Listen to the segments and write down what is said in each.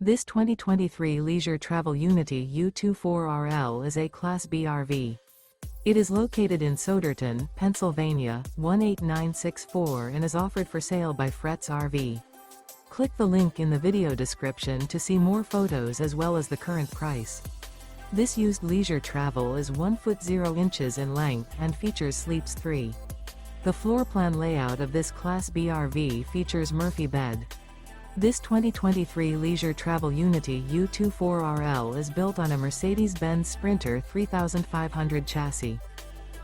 This 2023 Leisure Travel Unity U24RL is a Class B RV. It is located in Souderton, Pennsylvania, 18964 and is offered for sale by Fretz RV. Click the link in the video description to see more photos as well as the current price. This used leisure travel is 1 foot 0 inches in length and features sleeps 3. The floor plan layout of this Class B RV features Murphy bed. This 2023 Leisure Travel Unity U24RL is built on a Mercedes-Benz Sprinter 3500 chassis.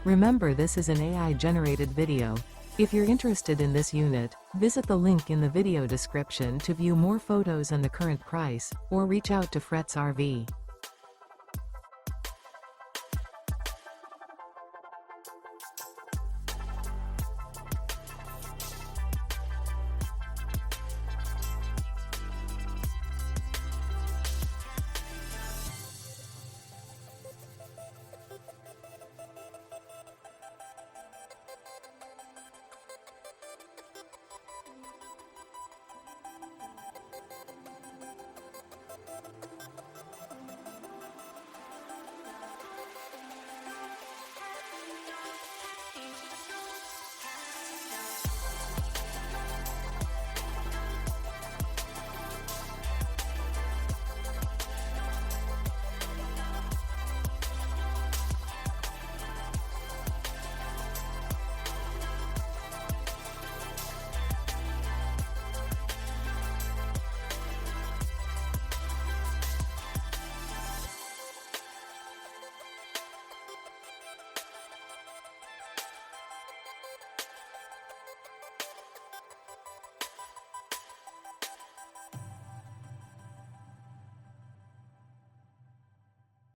Remember, this is an AI-generated video. If you're interested in this unit, visit the link in the video description to view more photos and the current price, or reach out to Fretz RV.